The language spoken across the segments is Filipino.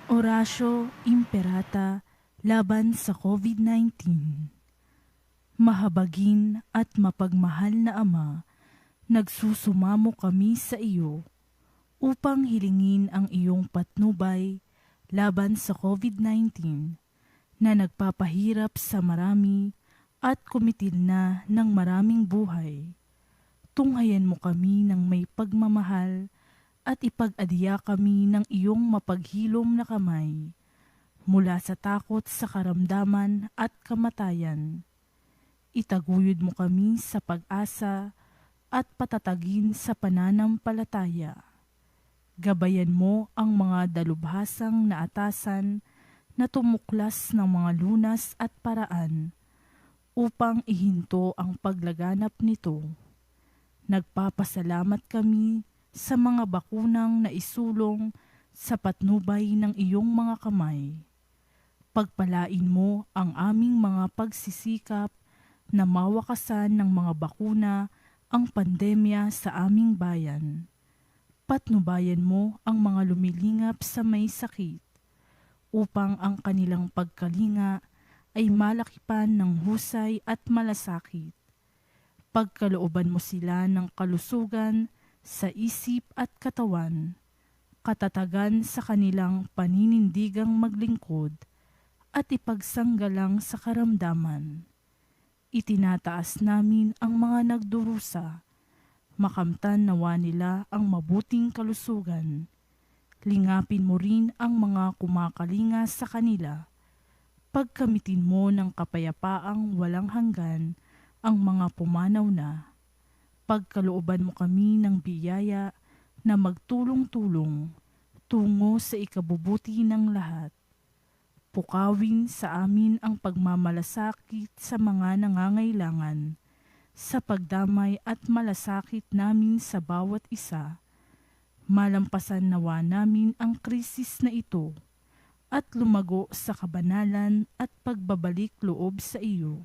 Orasyo Imperata laban sa COVID-19. Mahabagin at mapagmahal na Ama, nagsusumamo kami sa iyo upang hilingin ang iyong patnubay laban sa COVID-19 na nagpapahirap sa marami at kumitil na ng maraming buhay. Tunghayan mo kami ng may pagmamahal at ipag-adya kami ng iyong mapaghilom na kamay mula sa takot sa karamdaman at kamatayan. Itaguyod mo kami sa pag-asa at patatagin sa pananampalataya. Gabayan mo ang mga dalubhasang na atasan na tumuklas ng mga lunas at paraan upang ihinto ang paglaganap nito. Nagpapasalamat kami sa mga bakunang naisulong sa patnubay ng iyong mga kamay. Pagpalain mo ang aming mga pagsisikap na mawakasan ng mga bakuna ang pandemya sa aming bayan. Patnubayan mo ang mga lumilingap sa may sakit upang ang kanilang pagkalinga ay malakipan ng husay at malasakit. Pagkalooban mo sila ng kalusugan sa isip at katawan, katatagan sa kanilang paninindigang maglingkod at ipagsanggalang sa karamdaman. Itinataas namin ang mga nagdurusa, makamtan nawa nila ang mabuting kalusugan. Lingapin mo rin ang mga kumakalinga sa kanila. Pagkamitin mo ng kapayapaang walang hanggan ang mga pumanaw na. Pagkalooban mo kami ng biyaya na magtulong-tulong tungo sa ikabubuti ng lahat. Pukawin sa amin ang pagmamalasakit sa mga nangangailangan, sa pagdamay at malasakit namin sa bawat isa. Malampasan nawa namin ang krisis na ito at lumago sa kabanalan at pagbabalik loob sa iyo.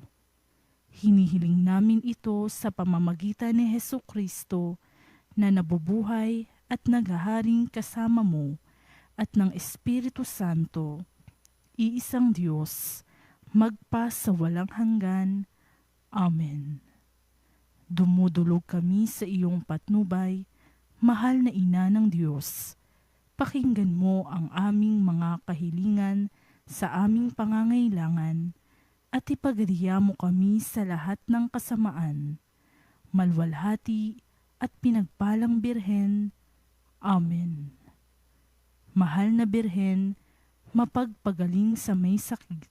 Hinihiling namin ito sa pamamagitan ni Hesukristo na nabubuhay at naghaharing kasama mo at ng Espiritu Santo, iisang Diyos, magpa sa walang hanggan. Amen. Dumudulog kami sa iyong patnubay, mahal na Ina ng Diyos. Pakinggan mo ang aming mga kahilingan sa aming pangangailangan at ipagdiya mo kami sa lahat ng kasamaan. Malwalhati at pinagpalang Birhen. Amen. Mahal na Birhen, mapagpagaling sa may sakit,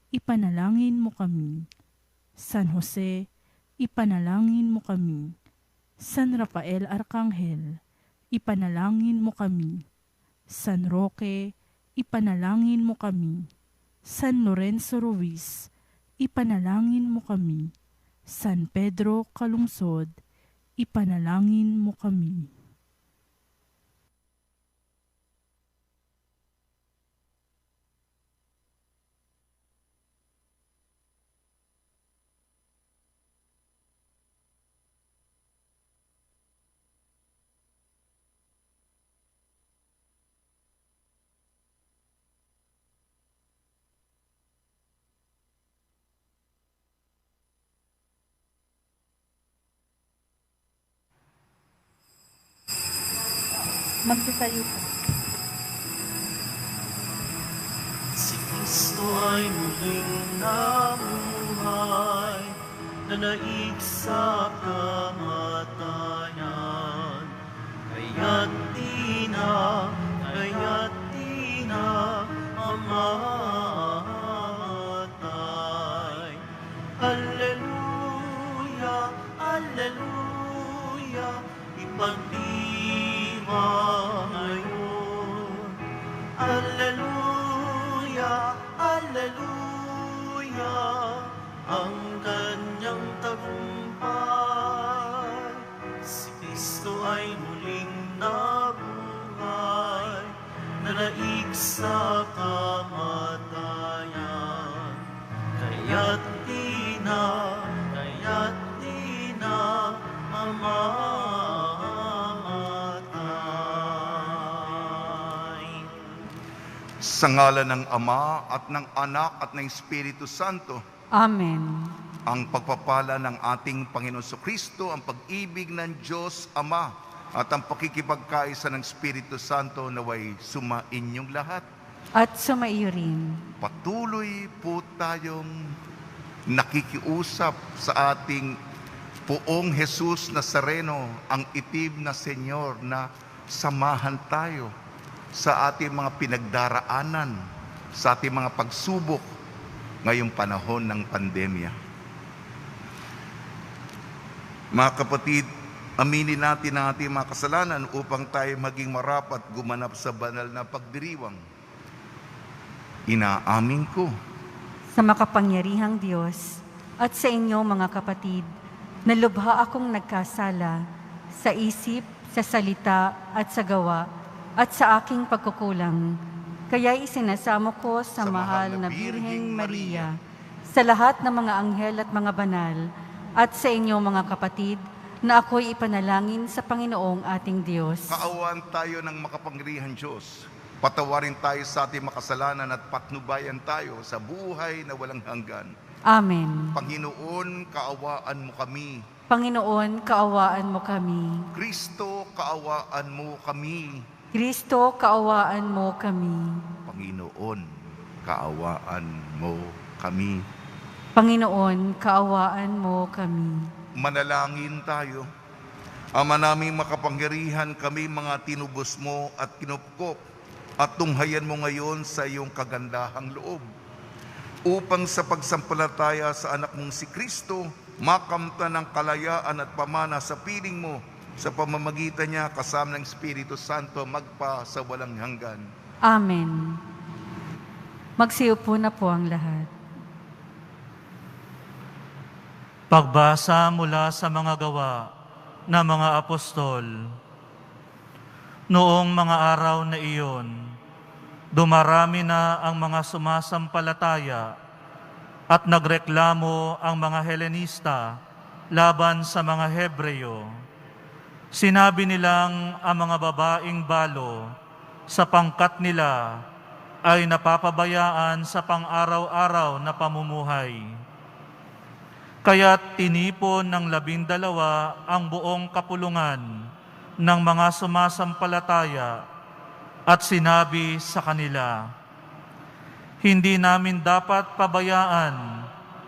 ipanalangin mo kami. San Jose, ipanalangin mo kami. San Rafael Arcangel, ipanalangin mo kami. San Roque, ipanalangin mo kami. San Lorenzo Ruiz, ipanalangin mo kami. San Pedro Calungsod, ipanalangin mo kami. Magsasayo ka. Si Kristo ay muling namuhay, nanaig sa kamatayan. Kaya't di na mamamatay. Alleluia, alleluia, ipagdiwang ngayon. Alleluia, alleluia, ang kanyang tagumpay. Si Kristo ay muling nabuhay, nanaig sa kamatayan. Kaya't di na mamamatay. Sa ngalan ng Ama at ng Anak at ng Espiritu Santo, Amen. ang pagpapala ng ating Panginoon Kristo, ang pag-ibig ng Diyos Ama, at ang pakikipagkaisa ng Espiritu Santo naway sumainyong lahat. At sumaiyo rin. Patuloy po tayong nakikiusap sa ating Poong Jesus Nazareno, ang itim na Senyor, na samahan tayo sa ating mga pinagdaraanan, sa ating mga pagsubok ngayong panahon ng pandemya. Mga kapatid, aminin natin ang ating mga kasalanan upang tayo maging marapat gumanap sa banal na pagdiriwang. Inaamin ko Sa makapangyarihang Diyos at sa inyo mga kapatid, na lubha akong nagkasala sa isip, sa salita at sa gawa at sa aking pagkukulang. Kaya isinasamo ko sa mahal na Birheng Maria, sa lahat ng mga anghel at mga banal, at sa inyo mga kapatid, na ako'y ipanalangin sa Panginoong ating Diyos. kaawaan tayo ng makapangyarihang Diyos. Patawarin tayo sa ating makasalanan at patnubayan tayo sa buhay na walang hanggan. Amen. Panginoon, kaawaan mo kami. Panginoon, kaawaan mo kami. Kristo, kaawaan mo kami. Kristo, kaawaan mo kami. Panginoon, kaawaan mo kami. Panginoon, kaawaan mo kami. Manalangin tayo. Ama naming makapangyarihan, kami mga tinubos mo at kinupkop at tunghayan mo ngayon sa iyong kagandahang loob, upang sa pagsampalataya sa anak mong si Kristo, makamta ng kalayaan at pamana sa piling mo, sa pamamagitan niya kasama ng Espiritu Santo magpa sa walang hanggan. Amen. Magsiupo na po ang lahat. Pagbasa mula sa mga gawa ng mga apostol. Noong mga araw na iyon, dumarami na ang mga sumasampalataya at nagreklamo ang mga Helenista laban sa mga Hebreo. Sinabi nilang ang mga babaeng balo sa pangkat nila ay napapabayaan sa pang-araw-araw na pamumuhay. Kaya't tinipon ng 12 ang buong kapulungan ng mga sumasampalataya at sinabi sa kanila, "Hindi namin dapat pabayaan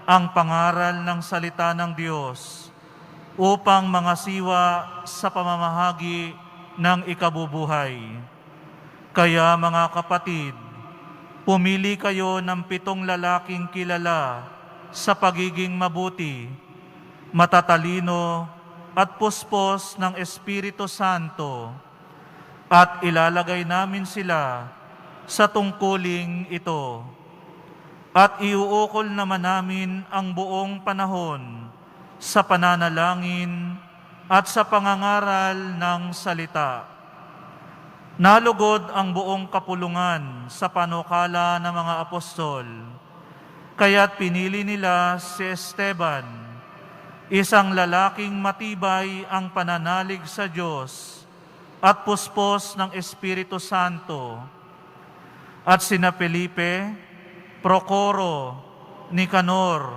ang pangaral ng salita ng Diyos upang mangasiwa sa pamamahagi ng ikabubuhay. Kaya mga kapatid, pumili kayo ng 7 lalaking kilala sa pagiging mabuti, matatalino at puspos ng Espiritu Santo, at ilalagay namin sila sa tungkuling ito. At iuukol naman namin ang buong panahon sa pananalangin at sa pangangaral ng salita." Nalugod ang buong kapulungan sa panukala ng mga apostol, kaya't pinili nila si Esteban, isang lalaking matibay ang pananalig sa Diyos at puspos ng Espiritu Santo, at sina Felipe, Procoro, Nicanor,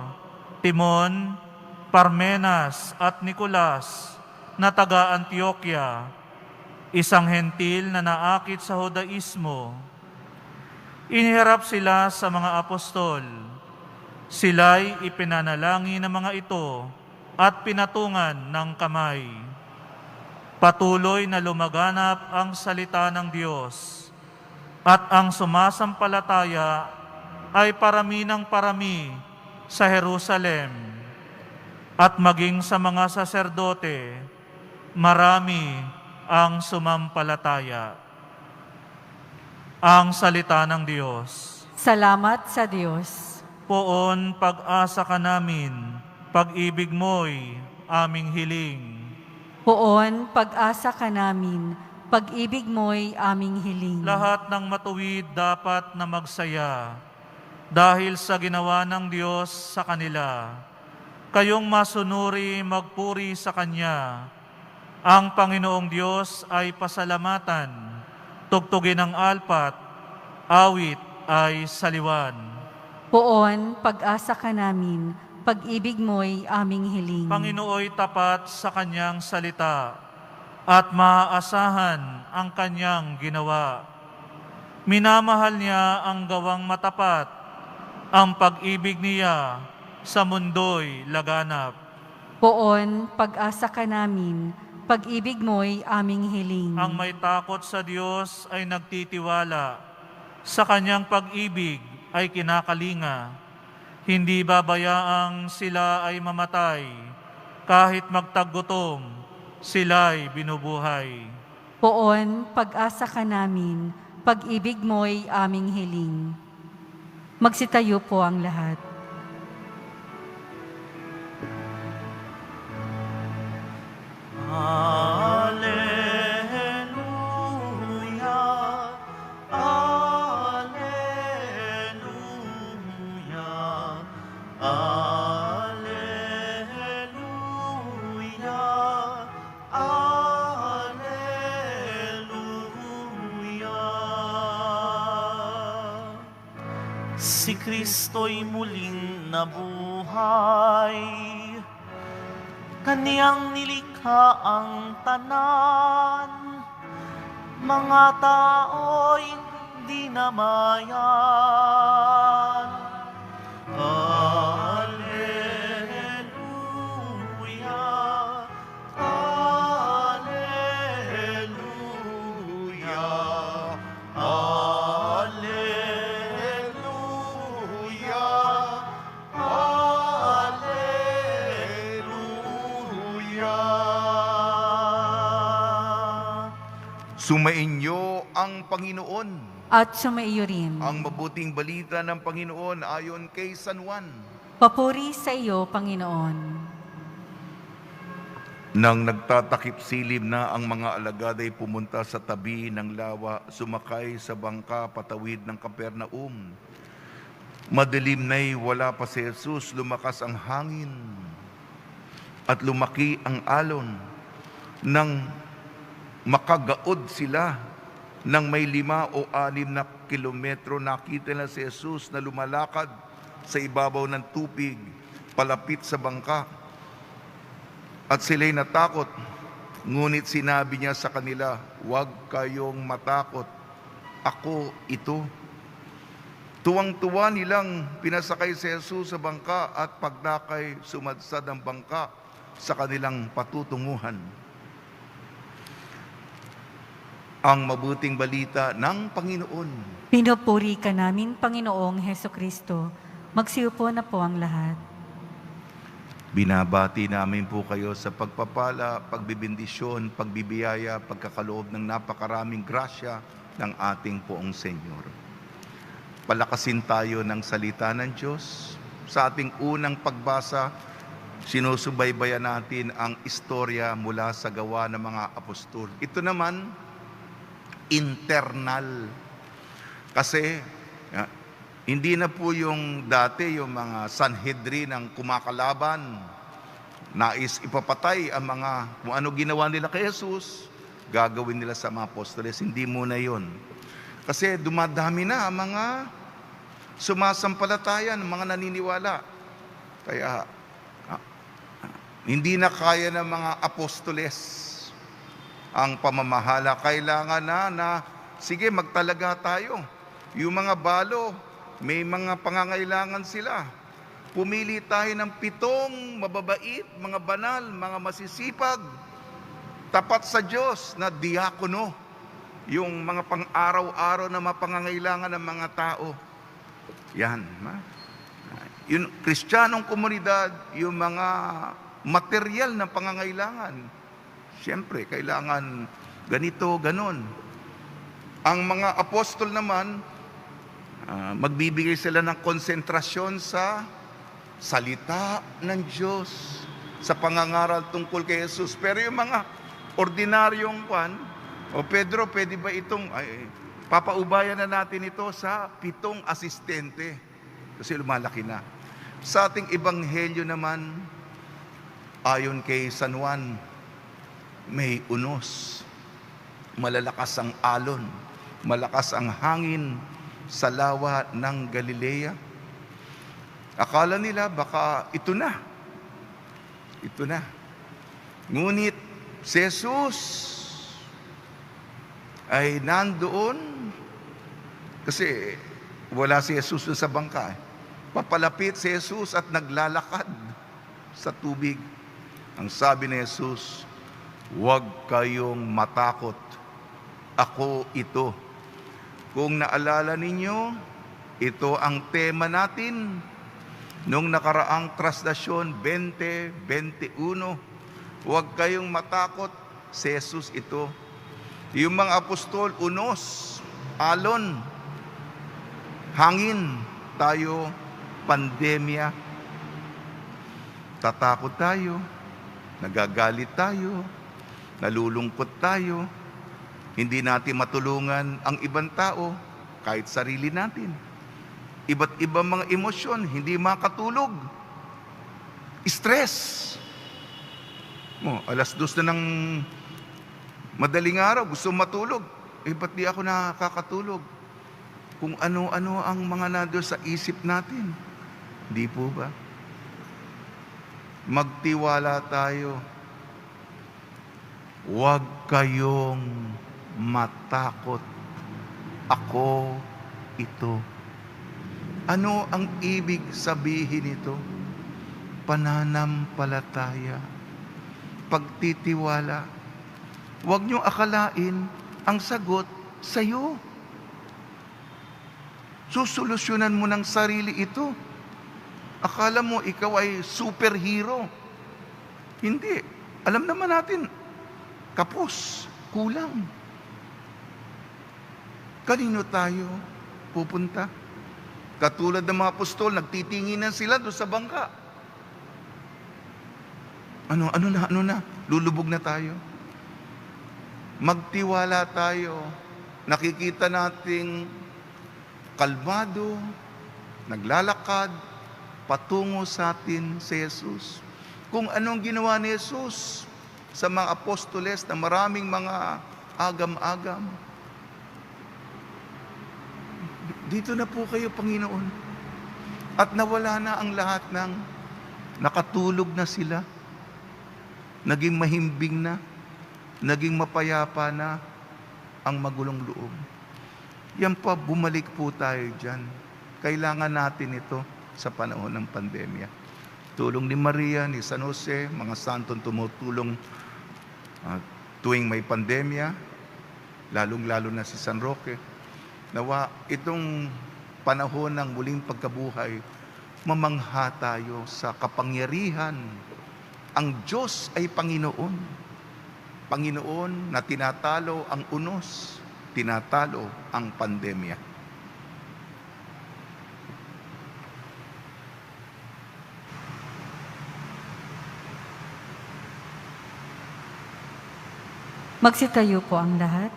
Timon, Parmenas at Nicolas na taga Antioquia, isang hentil na naakit sa Judaismo. Iniharap sila sa mga apostol. Sila'y ipinanalangin ng mga ito at pinatungan ng kamay. Patuloy na lumaganap ang salita ng Diyos, at ang sumasampalataya ay parami ng parami sa Jerusalem, at maging sa mga saserdote, marami ang sumampalataya. Ang salita ng Diyos. Salamat sa Diyos. Poon pag-asa ka namin, pag-ibig mo'y aming hiling. Poon, pag-asa ka namin, pag-ibig mo'y aming hiling. Lahat ng matuwid dapat na magsaya, dahil sa ginawa ng Diyos sa kanila. Kayong masunuri, magpuri sa Kanya. Ang Panginoong Diyos ay pasalamatan, tugtugin ang alpat, awit, ay saliwan. Poon, pag-asa ka namin, pag-ibig mo'y aming hiling. Panginooy tapat sa kanyang salita at maaasahan ang kanyang ginawa. Minamahal niya ang gawang matapat, ang pag-ibig niya sa mundo'y laganap. Poon, pag-asa ka namin, pag-ibig mo'y aming hiling. Ang may takot sa Diyos ay nagtitiwala, sa kanyang pag-ibig ay kinakalinga. Hindi babayaang sila ay mamatay, kahit magtagutom, sila'y binubuhay. Poon, pag-asa ka namin, pag-ibig mo'y aming hiling. Magsitayo po ang lahat. Alleluia, Alleluia, Alleluia, Alleluia. Si Kristo'y muling nabuhay, Kaniyang nilikha ang tanan, mga tao'y di namayan. Alleluia, Alleluia, Alleluia, Sumainyo ang Panginoon. At sumaiyo rin. Ang mabuting balita ng Panginoon ayon kay San Juan. Papuri sa iyo, Panginoon. Nang nagtatakip silib na ang mga alagad ay pumunta sa tabi ng lawa, sumakay sa bangka patawid ng Kapernaum. Madilim na'y wala pa si Jesus, lumakas ang hangin at lumaki ang alon. Nang makagaod sila ng may 5 o 6 na kilometro, nakita na si Jesus na lumalakad sa ibabaw ng tubig palapit sa bangka. At sila'y natakot, ngunit sinabi niya sa kanila, "Huwag kayong matakot, ako ito." Tuwang-tuwa nilang pinasakay si Jesus sa bangka at pagdakay sumadsad ang bangka sa kanilang patutunguhan. Ang mabuting balita ng Panginoon. Pinupuri ka namin, Panginoong Heso Kristo. Magsiupo na po ang lahat. Binabati namin po kayo sa pagpapala, pagbibindisyon, pagbibiyaya, pagkakaloob ng napakaraming grasya ng ating poong Senyor. Palakasin tayo ng salita ng Diyos. Sa ating unang pagbasa, sinusubaybayan natin ang istorya mula sa gawa ng mga apostol. Ito naman, internal. Kasi hindi na po yung dati, yung mga Sanhedrin ang kumakalaban, nais ipapatay ang mga, kung ano ginawa nila kay Jesus, gagawin nila sa mga apostoles. Hindi muna yun. Kasi dumadami na ang mga sumasampalataya, mga naniniwala. Kaya hindi na kaya ng mga apostoles ang pamamahala. Kailangan na sige, magtalaga tayo. Yung mga balo, may mga pangangailangan sila. Pumili tayo ng 7 mababait, mga banal, mga masisipag, tapat sa Diyos na diakono. Yung mga pang-araw-araw na mapangangailangan ng mga tao. Yan. Yung Kristiyanong komunidad, yung mga material na pangangailangan. Siyempre, kailangan ganito, ganon. Ang mga apostol naman, magbibigay sila ng konsentrasyon sa salita ng Diyos, sa pangangaral tungkol kay Jesus. Pero yung mga ordinaryong Pedro, pwede ba itong, papaubayan na natin ito sa 7 asistente, kasi lumalaki na. Sa ating ebanghelyo naman, ayon kay San Juan, may unos, malalakas ang alon, malakas ang hangin, sa lawa ng Galilea. Akala nila baka ito na. Ito na. Ngunit si Jesus ay nandoon kasi wala si Jesus sa bangka. Papalapit si Jesus at naglalakad sa tubig. Ang sabi ni Jesus, "Huwag kayong matakot. Ako ito." Kung naalala ninyo, ito ang tema natin nung nakaraang traslasyon 20-21. Huwag kayong matakot, si Jesus ito. Yung mga apostol, unos, alon, hangin, tayo, pandemya. Tatakot tayo, nagagalit tayo, nalulungkot tayo, hindi natin matulungan ang ibang tao, kahit sarili natin. Iba't ibang mga emosyon, hindi makatulog. Stress. Alas 2 na ng madaling araw, gusto matulog. Ba't di ako nakakatulog? Kung ano-ano ang mga nando sa isip natin. Di po ba? Magtiwala tayo. Huwag kayong matakot. Ako ito. Ano ang ibig sabihin nito? Pananampalataya. Pagtitiwala. Huwag niyong akalain ang sagot sa iyo. Susolusyonan mo ng sarili ito. Akala mo ikaw ay superhero. Hindi. Alam naman natin, kapos, kulang. Kanino tayo pupunta? Katulad ng mga apostol, nagtitinginan sila doon sa bangka. Ano na? Lulubog na tayo. Magtiwala tayo. Nakikita nating kalmado, naglalakad, patungo sa atin si Jesus. Kung anong ginawa ni Jesus sa mga apostoles na maraming mga agam-agam. Dito na po kayo, Panginoon. At nawala na ang lahat ng nakatulog na sila. Naging mahimbing na, naging mapayapa na ang magulong loob. Yan pa, bumalik po tayo dyan. Kailangan natin ito sa panahon ng pandemya. Tulong ni Maria, ni San Jose, mga santong tumutulong tuwing may pandemya, lalong-lalo na si San Roque. Nawa, itong panahon ng muling pagkabuhay, mamangha tayo sa kapangyarihan. Ang Diyos ay Panginoon. Panginoon na tinatalo ang unos, tinatalo ang pandemya. Magsitayo po ang lahat.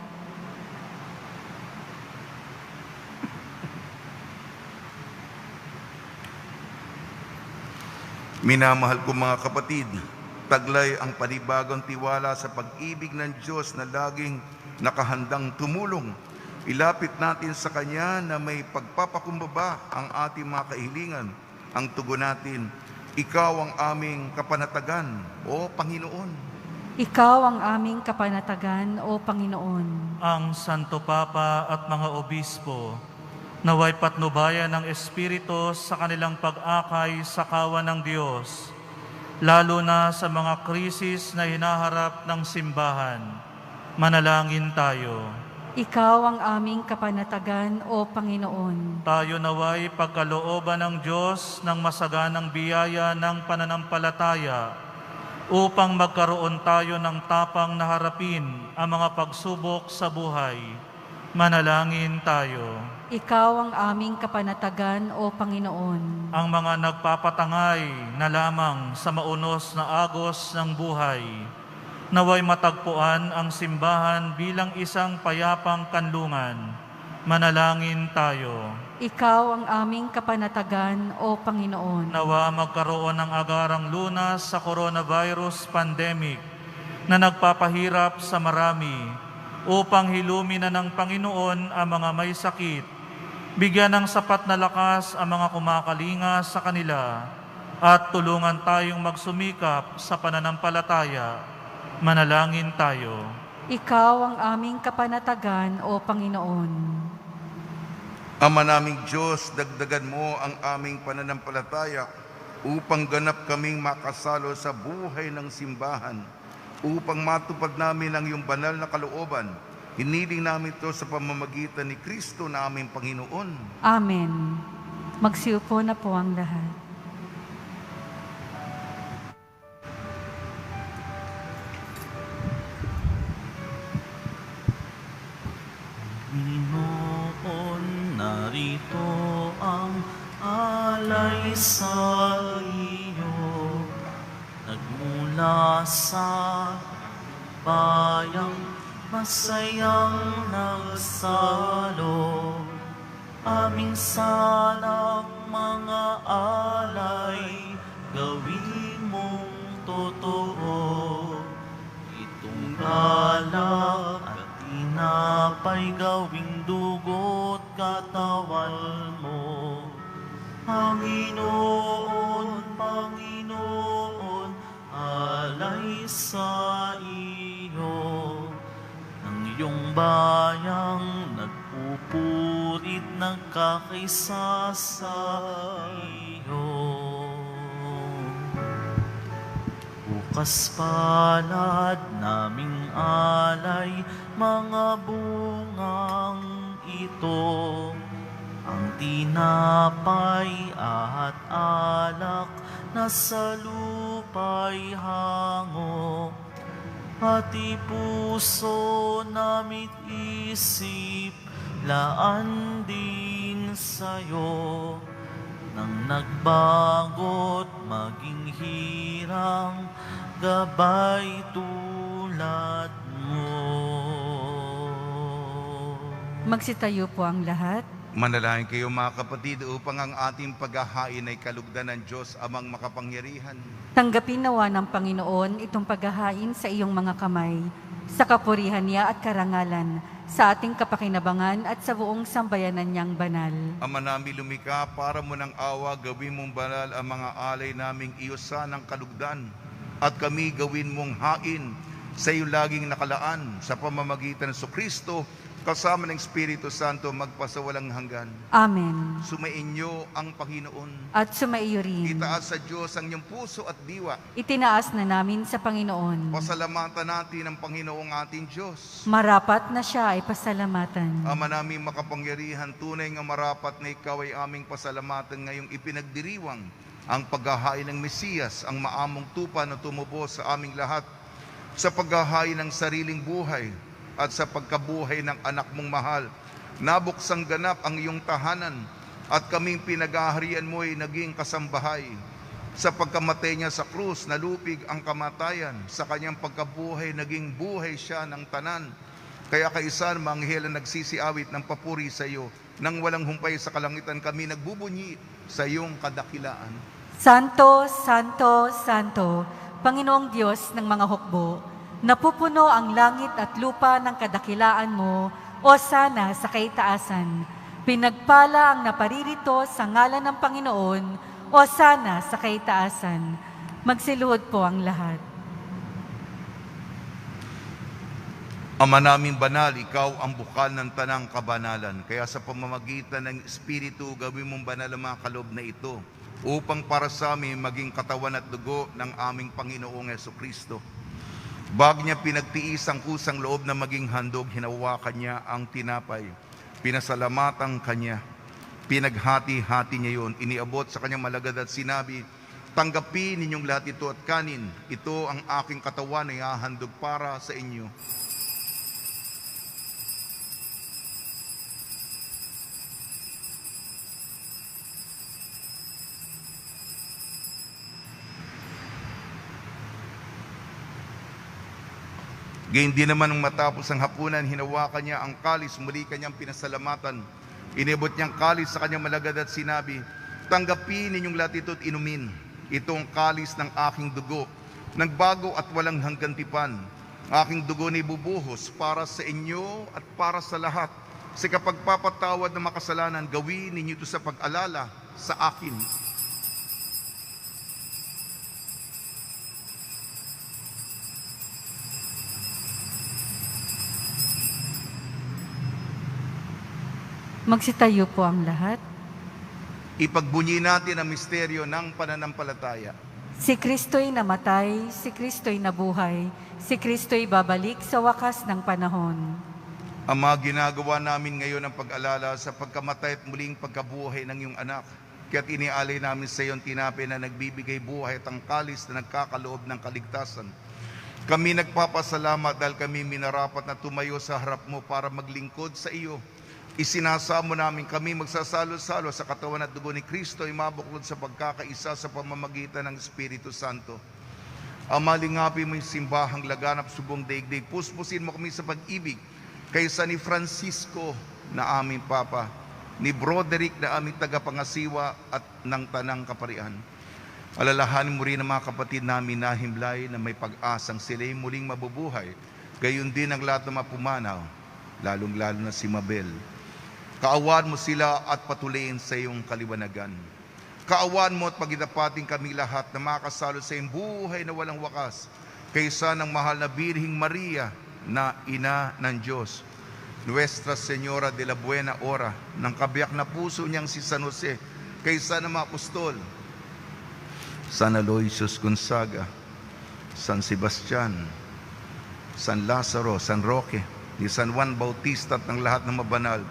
Minamahal ko mga kapatid, taglay ang panibagong tiwala sa pag-ibig ng Diyos na laging nakahandang tumulong. Ilapit natin sa Kanya na may pagpapakumbaba ang ating mga kahilingan. Ang tugon natin, Ikaw ang aming kapanatagan, O Panginoon. Ikaw ang aming kapanatagan, O Panginoon. Ang Santo Papa at mga obispo, naway patnubayan ng Espiritu sa kanilang pag-akay sa kawan ng Diyos, lalo na sa mga krisis na hinaharap ng simbahan. Manalangin tayo. Ikaw ang aming kapanatagan, O Panginoon. Tayo naway pagkalooban ng Diyos ng masaganang biyaya ng pananampalataya upang magkaroon tayo ng tapang na harapin ang mga pagsubok sa buhay. Manalangin tayo. Ikaw ang aming kapanatagan, O Panginoon. Ang mga nagpapatangay na lamang sa maunos na agos ng buhay, naway matagpuan ang simbahan bilang isang payapang kanlungan. Manalangin tayo. Ikaw ang aming kapanatagan, O Panginoon. Nawa magkaroon ng agarang lunas sa coronavirus pandemic na nagpapahirap sa marami upang hilumin na ng Panginoon ang mga may sakit Bigyan ng sapat na lakas ang mga kumakalinga sa kanila at tulungan tayong magsumikap sa pananampalataya. Manalangin tayo. Ikaw ang aming kapanatagan, O Panginoon. Ama naming Diyos, dagdagan mo ang aming pananampalataya upang ganap kaming makasalo sa buhay ng simbahan, upang matupad namin ang iyong banal na kalooban. Hiniling namin ito sa pamamagitan ni Kristo na aming Panginoon. Amen. Magsiupo na po ang lahat. Panginoon, narito ang alay sa iyo, nagmula sa bayang masayang nagsalo, aming sanang mga alay, gawin mong totoo. Itong alak at tinapay, gawing dugo't katawan mo. Panginoon, Panginoon, alay sa iyo. Iyong bayang nagpupurit, nagkakaisa sa iyo. Bukas palad naming alay, mga bungang ito, ang tinapay at alak na sa lupa'y hango. Pati puso namit isip, laan din sa'yo. Nang nagbago't maging hirang, gabay tulad mo. Magsitayo po ang lahat. Manalangin kayo mga kapatid upang ang ating paghahain ay kalugdan ng Diyos amang makapangyarihan. Tanggapin nawa ng Panginoon itong paghahain sa iyong mga kamay, sa kapurihan niya at karangalan, sa ating kapakinabangan at sa buong sambayanan niyang banal. Ama namin lumikha, para mo ng awa, gawin mong banal ang mga alay naming iyosan ng kalugdan, at kami gawin mong hain sa iyo laging nakalaan, sa pamamagitan ng Kristo, kasama ng Espiritu Santo, magpasawalang hanggan. Amen. Sumainyo ang Panginoon. At sumaiyo rin. Itaas sa Diyos ang iyong puso at diwa. Itinaas na namin sa Panginoon. Pasalamatan natin ang Panginoong ating Diyos. Marapat na siya ay pasalamatan. Ama naming makapangyarihan, tunay nga marapat na ikaw ay aming pasalamatan ngayong ipinagdiriwang ang paghahain ng Mesiyas, ang maamong tupa na tumubo sa aming lahat, sa paghahain ng sariling buhay at sa pagkabuhay ng anak mong mahal. Nabuksang ganap ang iyong tahanan, at kaming pinag-aharian mo ay naging kasambahay. Sa pagkamatay niya sa krus, nalupig ang kamatayan. Sa kanyang pagkabuhay, naging buhay siya ng tanan. Kaya kaisan, mga anghel ang nagsisiawit ng papuri sa iyo. Nang walang humpay sa kalangitan, kami nagbubunyi sa iyong kadakilaan. Santo, Santo, Santo, Panginoong Diyos ng mga hukbo, napupuno ang langit at lupa ng kadakilaan mo, o sana sa kaitaasan. Pinagpala ang naparirito sa ngalan ng Panginoon, o sana sa kaitaasan. Magsiluhod po ang lahat. Ama naming banal, ikaw ang bukal ng tanang kabanalan. Kaya sa pamamagitan ng Espiritu, gawin mong banal ang mga kaloob na ito, upang para sa amin maging katawan at dugo ng aming Panginoong Jesucristo. Bago niya pinagtiis ang kusang loob na maging handog, hinawakan niya ang tinapay. Pinasalamatan kanya. Pinaghati-hati niya yun. Iniabot sa kanyang malagad at sinabi, tanggapin ninyong lahat ito at kanin. Ito ang aking katawan na ihahandog para sa inyo. Gayun din naman nung matapos ang hapunan, hinawakan niya ang kalis, muli kanyang pinasalamatan. Inibot niyang kalis sa kanyang malagad at sinabi, tanggapin ninyong lahat ito at inumin. Ito ang kalis ng aking dugo, nagbago at walang hanggan tipan. Aking dugo na ibubuhos para sa inyo at para sa lahat sa kapagpapatawad ng makasalanan, gawin ninyo ito sa pag-alala sa akin. Magsitayo po ang lahat. Ipagbunyi natin ang misteryo ng pananampalataya. Si Kristo'y namatay, si Kristo'y nabuhay, si Kristo'y babalik sa wakas ng panahon. Ama, ginagawa namin ngayon ang pag-alala sa pagkamatay at muling pagkabuhay ng iyong anak. Kaya't inialay namin sa iyo ang tinapay na nagbibigay buhay at ang kalis na nagkakaloob ng kaligtasan. Kami nagpapasalamat dahil kami minarapat na tumayo sa harap mo para maglingkod sa iyo. Isinasamo namin kami magsasalo-salo sa katawan at dugo ni Kristo ay mabuklod sa pagkakaisa sa pamamagitan ng Espiritu Santo. Ama, lingapin mo yung simbahang laganap subong daigdig. Puspusin mo kami sa pag-ibig kaysa ni Francisco na aming Papa, ni Broderick na aming tagapangasiwa at ng Tanang Kaparian. Alalahanin mo rin ang mga kapatid namin na himlay na may pag-asang sila'y muling mabubuhay. Gayon din ang lahat na mapumanaw, lalong-lalo na si Mabel. Kaawaan mo sila at patuloyin sa iyong kaliwanagan. Kaawaan mo at pagitapating kami lahat na makasalo sa iyong buhay na walang wakas, kaysa ng mahal na Birhing Maria na Ina ng Diyos, Nuestra Señora de la Buena Hora, ng kabiyak na puso niyang si San Jose, kaysa ng mga apostol, San Aloysius Gonzaga, San Sebastian, San Lazaro, San Roque, ni San Juan Bautista at ng lahat ng mabanal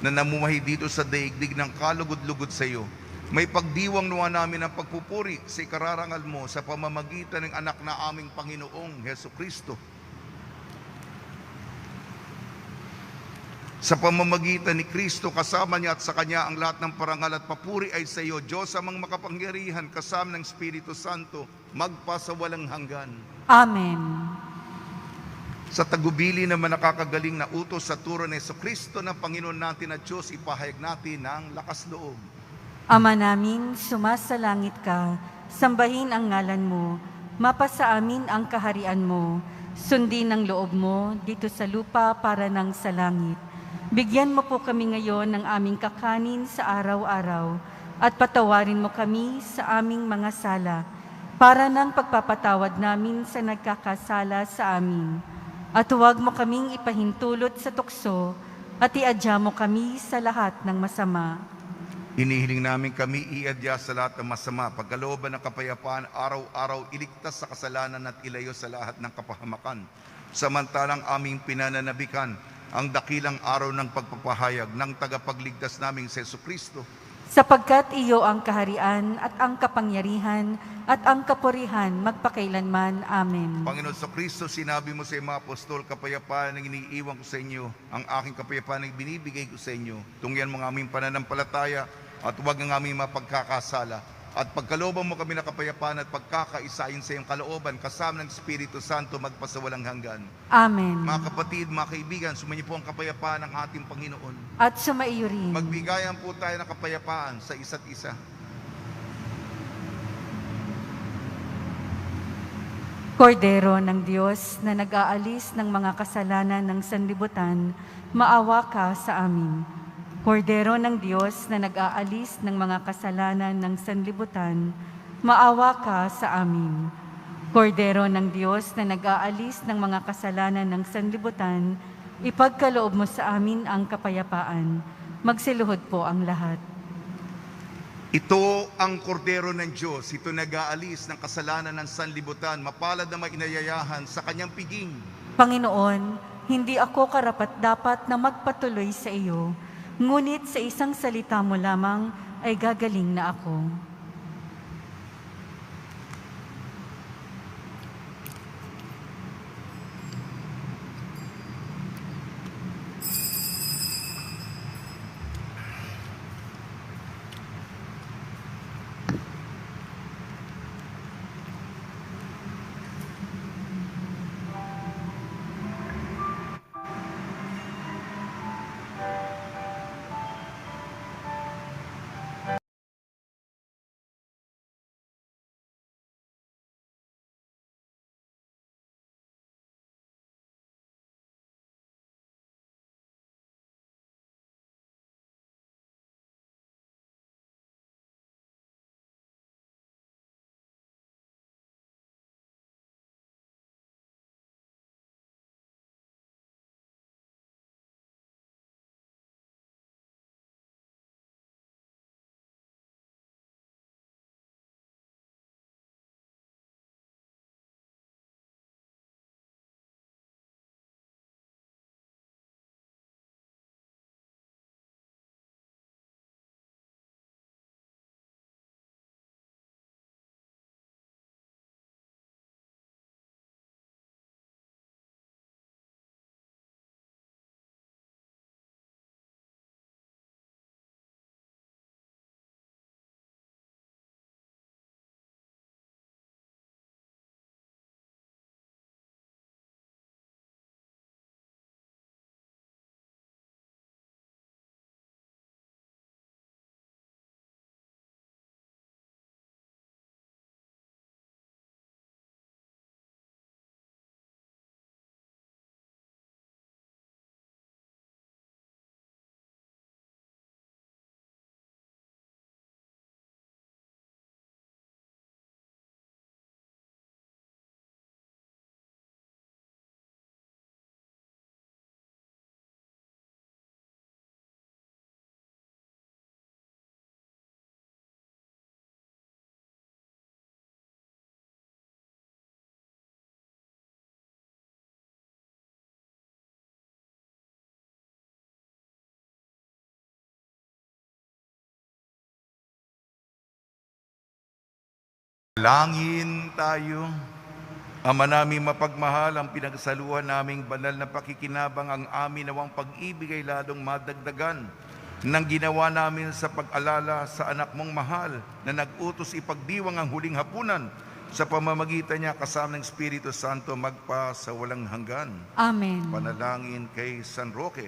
na namumuhay dito sa daigdig ng kalugod-lugod sa iyo. May pagdiwang nawa namin ang pagpupuri sa ikararangal mo sa pamamagitan ng anak na aming Panginoong Heso Kristo. Sa pamamagitan ni Kristo, kasama niya at sa Kanya ang lahat ng parangal at papuri ay sa iyo, Diyos amang makapangyarihan, kasama ng Espiritu Santo, magpasawalang hanggan. Amen. Sa tagubili naman nakakagaling na utos sa turo ni Jesucristo ng Panginoon natin at Diyos, ipahayag natin ng lakas loob. Ama namin, sumasalangit ka, sambahin ang ngalan mo, mapasa amin ang kaharian mo, sundin ang loob mo dito sa lupa para nang sa langit. Bigyan mo po kami ngayon ng aming kakanin sa araw-araw at patawarin mo kami sa aming mga sala para nang pagpapatawad namin sa nagkakasala sa amin. At huwag mo kaming ipahintulot sa tukso at iadya mo kami sa lahat ng masama. Inihiling namin kami iadya sa lahat ng masama, pagkalooban ng kapayapaan, araw-araw iligtas sa kasalanan at ilayo sa lahat ng kapahamakan. Samantalang aming pinananabikan ang dakilang araw ng pagpapahayag ng tagapagligtas naming si Jesucristo. Sapagkat iyo ang kaharian at ang kapangyarihan at ang kapurihan magpakailanman. Amen. Panginoon sa Kristo, sinabi mo sa mga apostol, kapayapaan ang iniiwan ko sa inyo, ang aking kapayapaan ang binibigay ko sa inyo. Tungyan mo ang aming pananampalataya at huwag ang aming mapagkakasala. At pagkalooban mo kami ng kapayapaan at pagkakaisahin sa iyong kalooban, kasama ng Espiritu Santo, magpasawalang hanggan. Amen. Mga kapatid, mga kaibigan, sumainyo po ang kapayapaan ng ating Panginoon. At sumaiyo rin. Magbigayan po tayo ng kapayapaan sa isa't isa. Kordero ng Diyos na nag-aalis ng mga kasalanan ng sanlibutan, maawa ka sa amin. Kordero ng Diyos na nag-aalis ng mga kasalanan ng sanlibutan, maawa ka sa amin. Kordero ng Diyos na nag-aalis ng mga kasalanan ng sanlibutan, ipagkaloob mo sa amin ang kapayapaan. Magsiluhod po ang lahat. Ito ang kordero ng Diyos, ito nag-aalis ng kasalanan ng sanlibutan, mapalad na mainayayahan sa kanyang piging. Panginoon, hindi ako karapat-dapat na magpatuloy sa iyo, ngunit sa isang salita mo lamang ay gagaling na ako. Langin tayo. Ama namin mapagmahal, ang pinagsaluhan naming banal na pakikinabang, ang amin nawang pag-ibig ay lalong madagdagan ng ginawa namin sa pag-alala sa anak mong mahal na nag-utos ipagdiwang ang huling hapunan sa pamamagitan niya kasama ng Espiritu Santo magpa sa walang hanggan. Amen. Panalangin kay San Roque.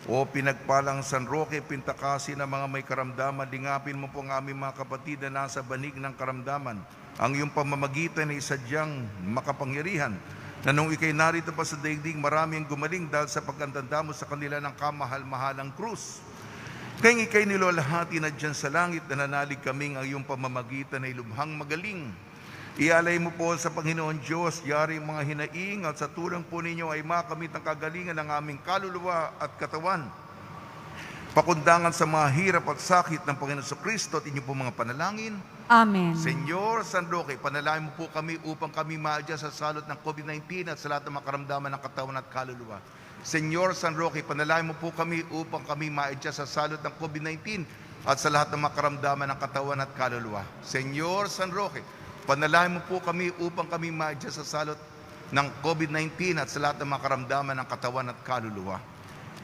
O pinagpalang San Roque, pintakasin ng mga may karamdaman, lingapin mo po ang aming mga kapatid na nasa banig ng karamdaman. Ang iyong pamamagitan ay sadyang makapangyarihan, na nung ikay narito pa sa daigdig, marami ang gumaling dahil sa pagkantanda mo sa kanila ng kamahal-mahalang krus. Kaya ikay nilolahati na dyan sa langit, na nanalig kaming ang iyong pamamagitan ay lubhang magaling. Ialay mo po sa Panginoon Diyos, yari mga hinaing, at sa tulong po ninyo ay makamit ang kagalingan ng aming kaluluwa at katawan. Pakundangan sa mga hirap at sakit ng Panginoon Kristo at inyo po mga panalangin. Amen. Senyor San Roque, panalangin mo po kami upang kami maadya sa salot ng COVID-19 at sa lahat ng mga karamdaman ng katawan at kaluluwa. Senyor San Roque, panalangin mo po kami upang kami maadya sa salot ng COVID-19 at sa lahat ng mga karamdaman ng katawan at kaluluwa. Senyor San Roque, panalangin mo po kami upang kami maadya sa salot ng COVID-19 at sa lahat ng mga karamdaman ng katawan at kaluluwa.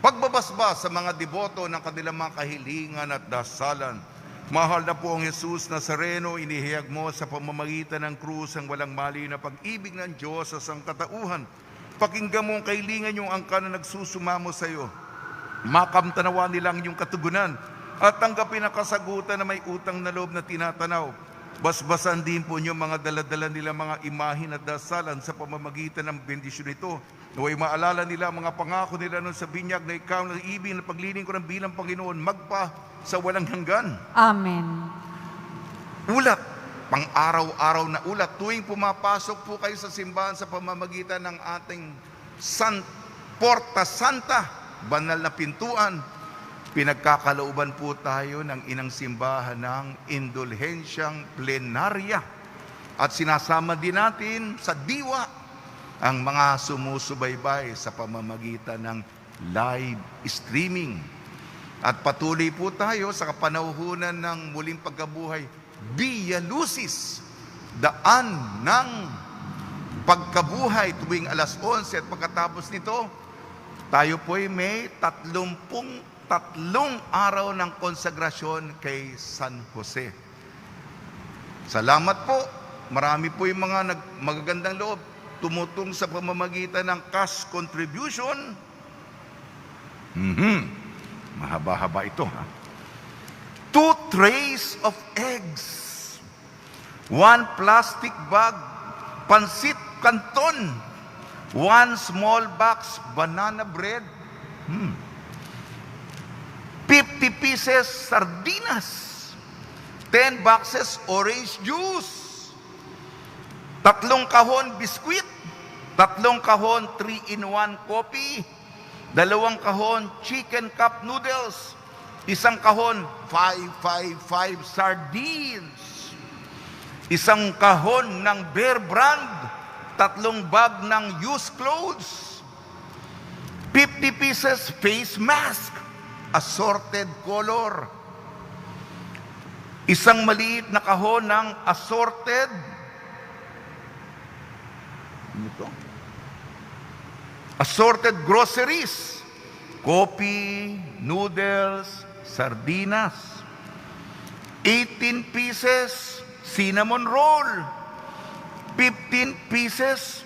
Pagbabasbas sa mga deboto ng kanilang mga kahilingan at dasalan, mahal na po ang Jesus Nazareno, inihayag mo sa pamamagitan ng krus ang walang mali na pag-ibig ng Diyos sa sangkatauhan. Pakinggan mo ang kahilingan yung angka na nagsusumamo sa iyo. Makamtanawa nilang yung katugunan at tanggapin ang kasagutan na may utang na loob na tinatanaw. Basbasan din po niyo mga daladala nila mga imahin at dasalan sa pamamagitan ng bendisyon ito. Naway maalala nila mga pangako nila noon sa binyag na ikaw na ibig na pagliling ko ng bilang Panginoon magpa sa walang hanggan. Amen. Ulat, pang-araw-araw na ulat. Tuwing pumapasok po kayo sa simbahan sa pamamagitan ng ating Porta Santa, banal na pintuan, pinagkakalooban po tayo ng inang simbahan ng indulhensyang plenarya. At sinasama din natin sa diwa ang mga sumusubaybay sa pamamagitan ng live streaming. At patuloy po tayo sa kapanahunan ng muling pagkabuhay, Via Lucis, daan ng pagkabuhay tuwing alas 11 at pagkatapos nito, tayo po'y may 33 araw ng konsagrasyon kay San Jose. Salamat po. Marami po yung mga magagandang loob tumutong sa pamamagitan ng cash contribution. Mahaba-haba ito. 2 trays of eggs, 1 plastic bag, pansit canton, 1 small box banana bread, 50 pieces sardinas, 10 boxes orange juice, 3 kahon biskwit, 3 kahon 3-in-1 coffee, 2 kahon chicken cup noodles, 1 kahon 555 sardines, 1 kahon ng Bear Brand, 3 bag ng used clothes, 50 pieces face mask, assorted color, 1 maliit na kahon ng assorted groceries, coffee, noodles, sardinas, 18 pieces cinnamon roll, 15 pieces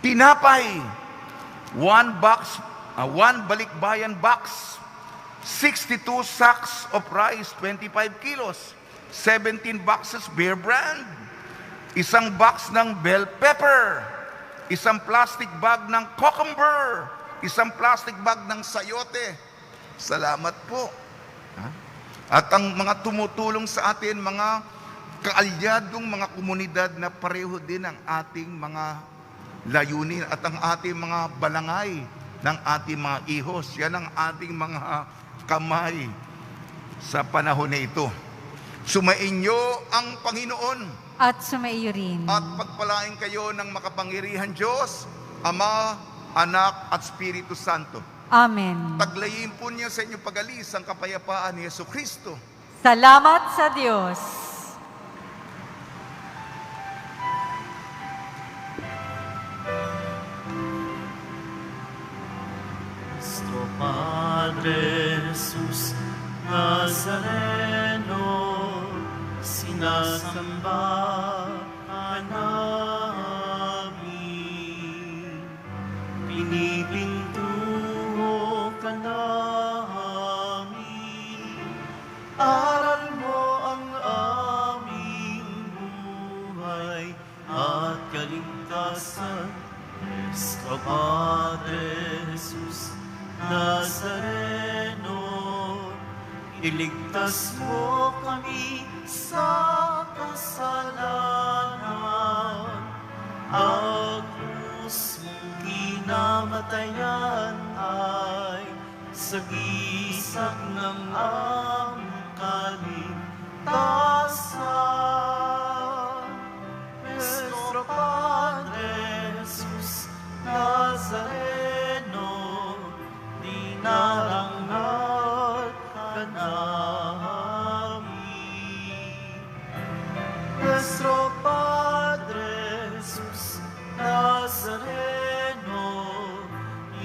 tinapay, 1 balikbayan box, 62 sacks of rice, 25 kilos, 17 boxes Bear Brand, 1 box ng bell pepper, 1 plastic bag ng cucumber, 1 plastic bag ng sayote. Salamat po. At ang mga tumutulong sa atin, mga kaalyadong mga komunidad na pareho din ang ating mga layunin at ang ating mga balangay ng ating mga ihos. Yan ang ating mga kamay sa panahon na ito. Sumainyo ang Panginoon. At sumaiyo rin. At pagpalain kayo ng makapangyarihan Diyos, Ama, Anak, at Espiritu Santo. Amen. Taglayin po niya sa inyong pag-alis ang kapayapaan ni Jesucristo. Salamat sa Diyos. Nazareno, sinasamba ka namin. Pinipintuho ka namin. Aral mo ang aming buhay at kaligtasan. Sa Padre Jesus Nazareno, iligtas mo kami sa kasalanan. Ang krus mong kinamatayan ay sagisag ng aming kaligtasan. Nuestro Padre Jesus Nazareno, dinarangal ka namin. Nuestro Padre Jesus Nazareno,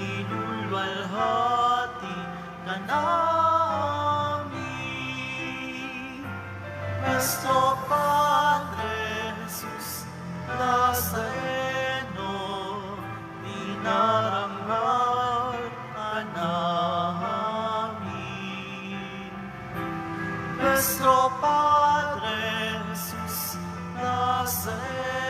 inulwalhati ka namin. Nuestro Padre Jesus Nazareno, dinarangal ka namin. Nuestro Padre Jesus Nazareno,